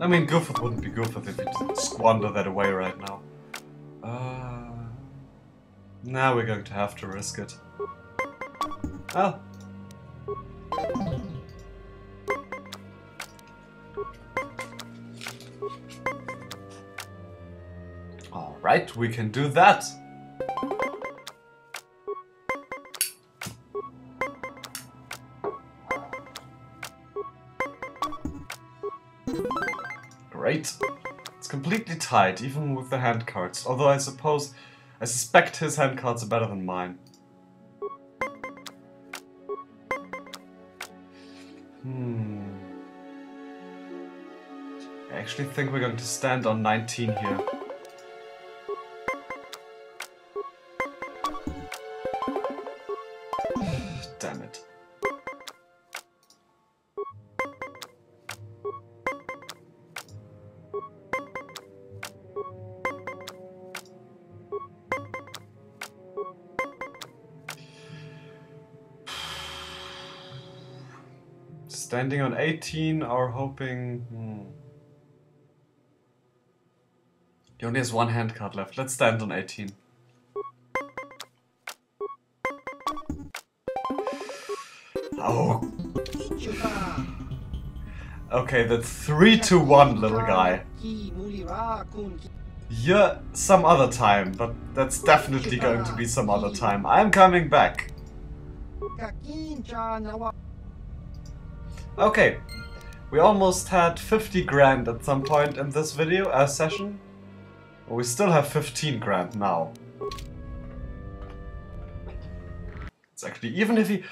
I mean, Goofuth wouldn't be Goofuth if he didn't squander that away right now. Now we're going to have to risk it. Oh. Alright, we can do that. Great. It's completely tied, even with the hand cards. Although I suspect his hand cards are better than mine. I actually think we're going to stand on 19 here. Damn it. Standing on 18 or hoping... He only has one hand card left. Let's stand on 18. Oh. Okay, that's 3-1, little guy. Yeah, some other time, but that's definitely going to be some other time. I'm coming back. Okay, we almost had 50 grand at some point in this video, session. We still have 15 grand now. It's actually, even if he...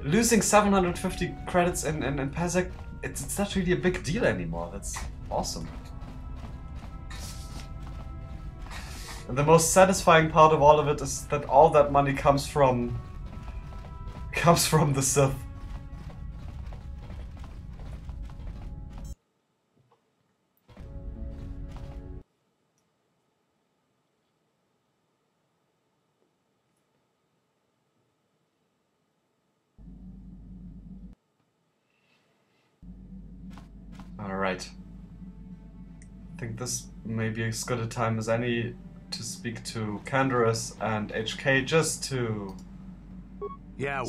Losing 750 credits in PESEC, it's not really a big deal anymore. That's awesome. And the most satisfying part of all of it is that all that money comes from the Sith. Alright. I think this may be as good a time as any to speak to Canderous and HK just to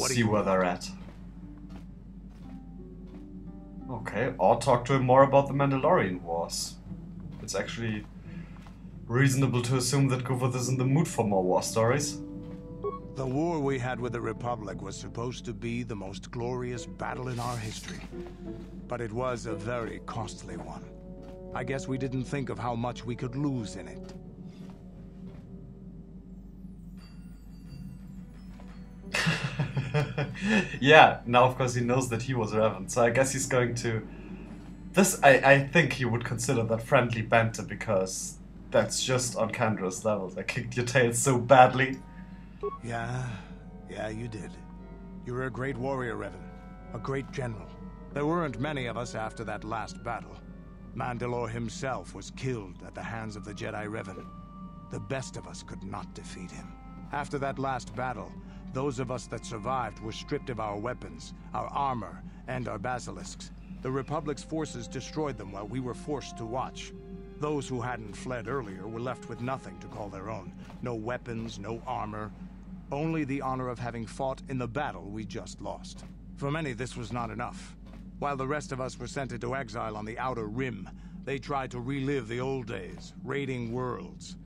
see where they're at. Okay, or talk to him more about the Mandalorian Wars. It's actually reasonable to assume that Goofuth is in the mood for more war stories. The war we had with the Republic was supposed to be the most glorious battle in our history. But it was a very costly one. I guess we didn't think of how much we could lose in it. Yeah, now of course he knows that he was Revan, so I guess he's going to... This, I think he would consider that friendly banter, because that's just on Canderous levels. I kicked your tail so badly. Yeah, you did. You were a great warrior, Revan. A great general. There weren't many of us after that last battle. Mandalore himself was killed at the hands of the Jedi Revan. The best of us could not defeat him. After that last battle, those of us that survived were stripped of our weapons, our armor, and our basilisks. The Republic's forces destroyed them while we were forced to watch. Those who hadn't fled earlier were left with nothing to call their own. No weapons, no armor. Only the honor of having fought in the battle we just lost. For many, this was not enough. While the rest of us were sent into exile on the Outer Rim, they tried to relive the old days, raiding worlds.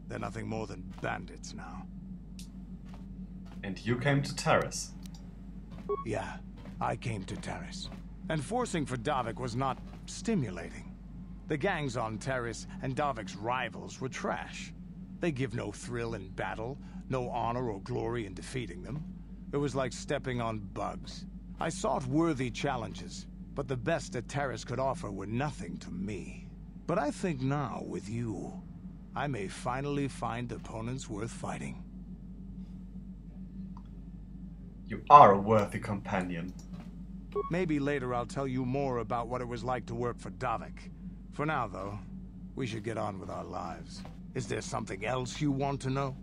They're nothing more than bandits now. And you came to Taris. Yeah, I came to Taris. And forcing for Davik was not stimulating. The gangs on Taris and Davik's rivals were trash. They give no thrill in battle, no honor or glory in defeating them. It was like stepping on bugs. I sought worthy challenges, but the best that Taris could offer were nothing to me. But I think now, with you, I may finally find opponents worth fighting. You are a worthy companion. Maybe later I'll tell you more about what it was like to work for Davik. For now, though, we should get on with our lives. Is there something else you want to know?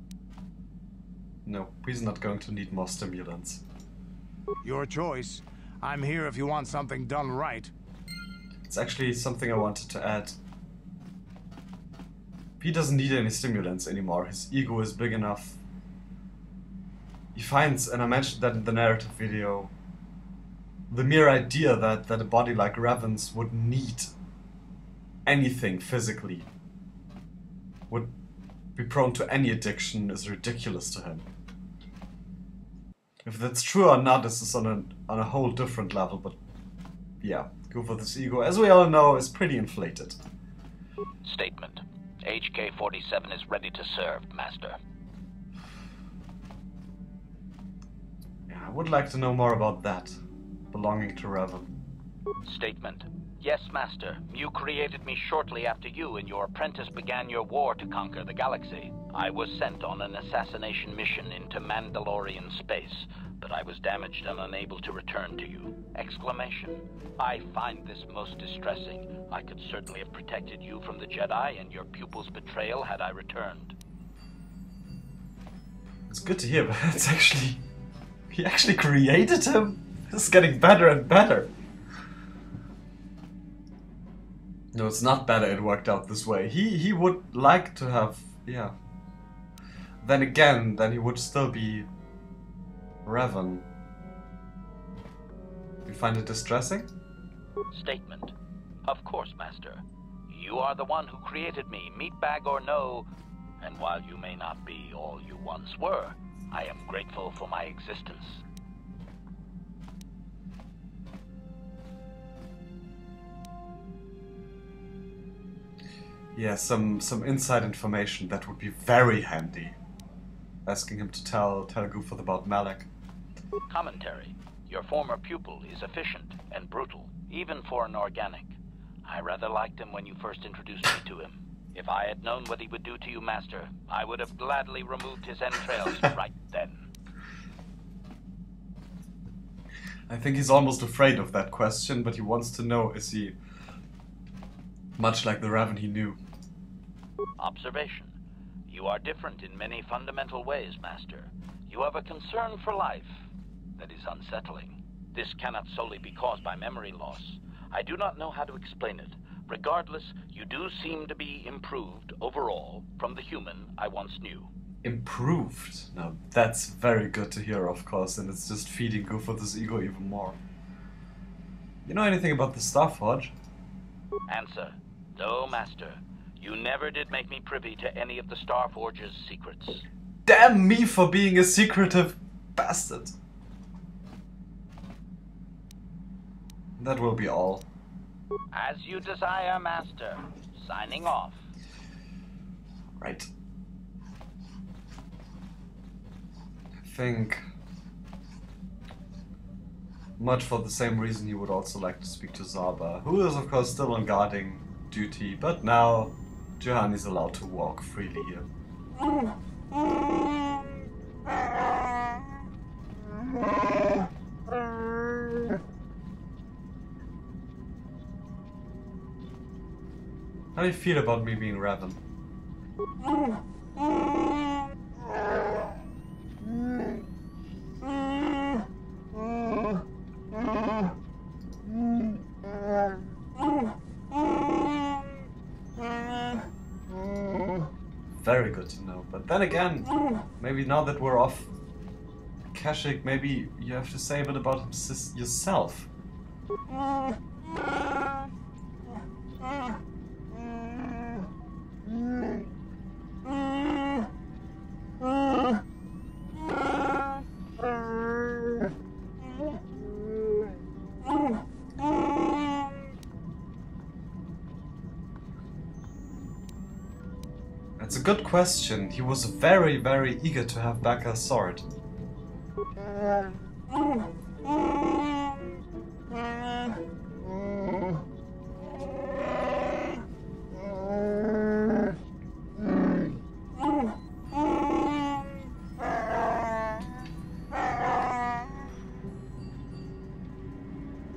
No, he's not going to need more stimulants. Your choice. I'm here if you want something done right. It's actually something I wanted to add. He doesn't need any stimulants anymore. His ego is big enough. He finds, and I mentioned that in the narrative video, the mere idea that a body like Revan's would need anything physically, would be prone to any addiction, is ridiculous to him. If that's true or not, this is on a whole different level, but yeah, Goofuth's ego, as we all know, is pretty inflated. Statement. HK-47 is ready to serve, Master. Yeah, I would like to know more about that, belonging to Revan. Statement. Yes, Master. You created me shortly after you and your apprentice began your war to conquer the galaxy. I was sent on an assassination mission into Mandalorian space, but I was damaged and unable to return to you. Exclamation. I find this most distressing. I could certainly have protected you from the Jedi and your pupil's betrayal had I returned. It's good to hear, but it's actually... He actually created him? This is getting better and better. No, it's not better it worked out this way. He would like to have... yeah. Then again, then he would still be... Revan. You find it distressing? Statement. Of course, Master. You are the one who created me, meatbag or no, and while you may not be all you once were, I am grateful for my existence. Yeah, some inside information that would be very handy. Asking him to tell Goofuth about Malak. Commentary. Your former pupil is efficient and brutal, even for an organic. I rather liked him when you first introduced me to him. If I had known what he would do to you, Master, I would have gladly removed his entrails right then. I think he's almost afraid of that question, but he wants to know, is he much like the Revan he knew? Observation. You are different in many fundamental ways, Master. You have a concern for life that is unsettling. This cannot solely be caused by memory loss. I do not know how to explain it. Regardless, you do seem to be improved overall from the human I once knew. Improved? Now that's very good to hear, of course, and it's just feeding Goofuth's ego even more. You know anything about the Starforge? Answer. No, Master. You never did make me privy to any of the Starforge's secrets. Damn me for being a secretive bastard. That will be all. As you desire, Master. Signing off. Right. I think... much for the same reason he would also like to speak to Zaba, who is of course still on guarding duty, but now Johan is allowed to walk freely here. How do you feel about me being Revan? Very good to know, but then again, maybe now that we're off Kashyyyk, maybe you have to say a bit about yourself. That's a good question. He was very, very eager to have back a sword.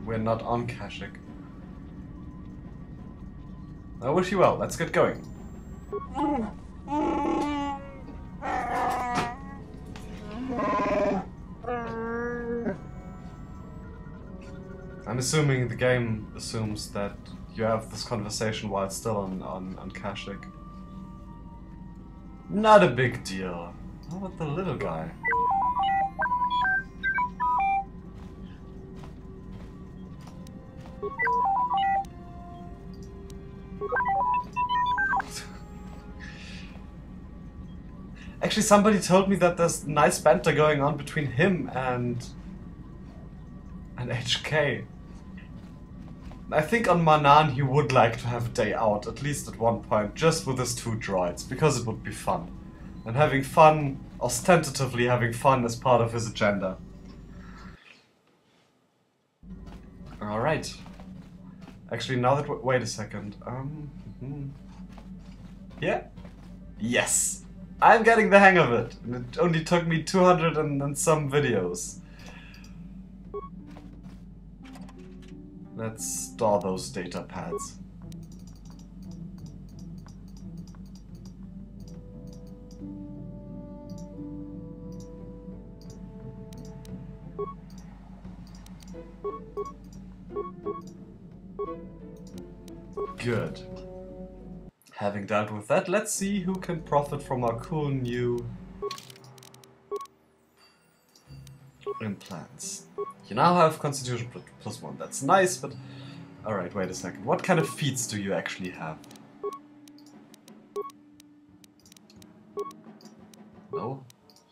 We're not on Kashyyyk. I wish you well. Let's get going. I'm assuming the game assumes that you have this conversation while still on Kashyyyk. Not a big deal. How about the little guy? Actually, somebody told me that there's nice banter going on between him and HK. I think on Manan he would like to have a day out, at least at one point, just with his 2 droids, because it would be fun. And having fun, ostentatively having fun, is part of his agenda. Alright. Actually, now that... wait a second. Yeah? Yes! I'm getting the hang of it! And it only took me 200 and some videos. Let's store those data pads. Good. Having dealt with that, let's see who can profit from our cool new implants. You now have Constitution +1. That's nice, but... alright, wait a second. What kind of feats do you actually have? No?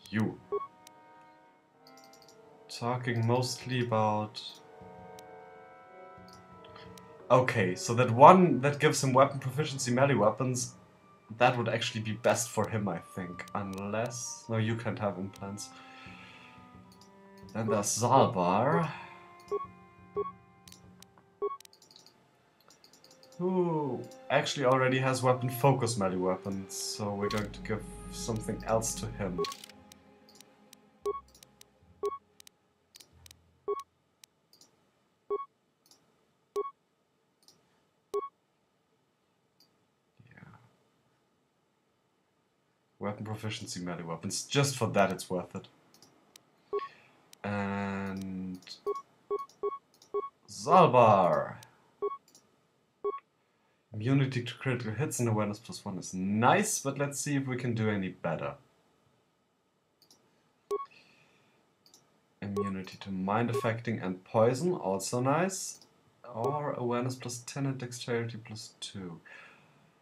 You. Talking mostly about... okay, so that one that gives him weapon proficiency melee weapons, that would actually be best for him, I think. Unless... no, you can't have implants. Then there's Zoidberg, who actually already has weapon focus melee weapons, so we're going to give something else to him. Yeah. Weapon proficiency melee weapons, just for that it's worth it. And Zoidberg. Immunity to critical hits and awareness +1 is nice, but let's see if we can do any better. Immunity to mind affecting and poison, also nice. Or awareness +10 and dexterity +2.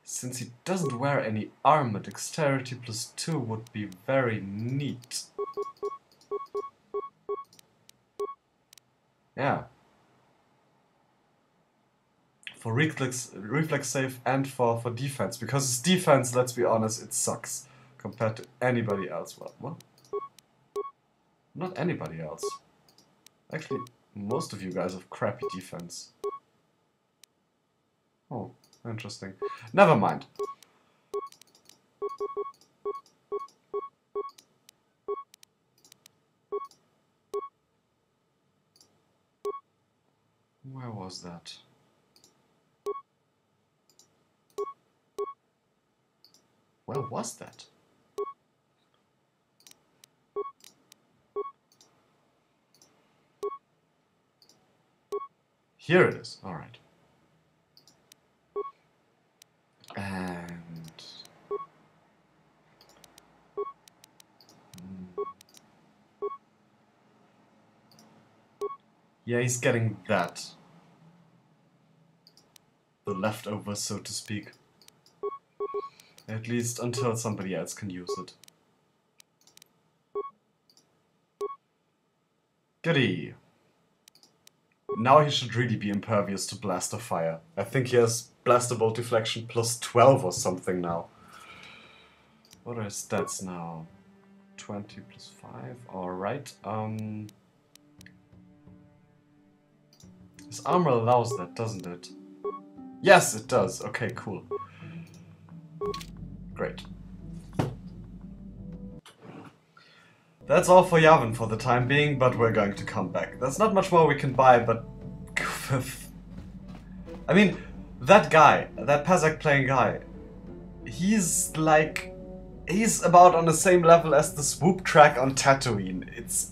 Since he doesn't wear any armor, dexterity +2 would be very neat. Yeah. For reflex save and for defense. Because his defense, let's be honest, it sucks. Compared to anybody else. Well, what? Not anybody else. Actually, most of you guys have crappy defense. Oh, interesting. Never mind. Where was that? Where was that? Here it is. All right. And yeah, he's getting that. The leftovers, so to speak. At least until somebody else can use it. Goody. Now he should really be impervious to blaster fire. I think he has blaster bolt deflection +12 or something now. What are his stats now? 20 +5. Alright. His armor allows that, doesn't it? Yes, it does. Okay, cool. Great. That's all for Yavin for the time being, but we're going to come back. There's not much more we can buy, but... I mean, that guy, that Pazak playing guy, he's like... he's about on the same level as the swoop track on Tatooine. It's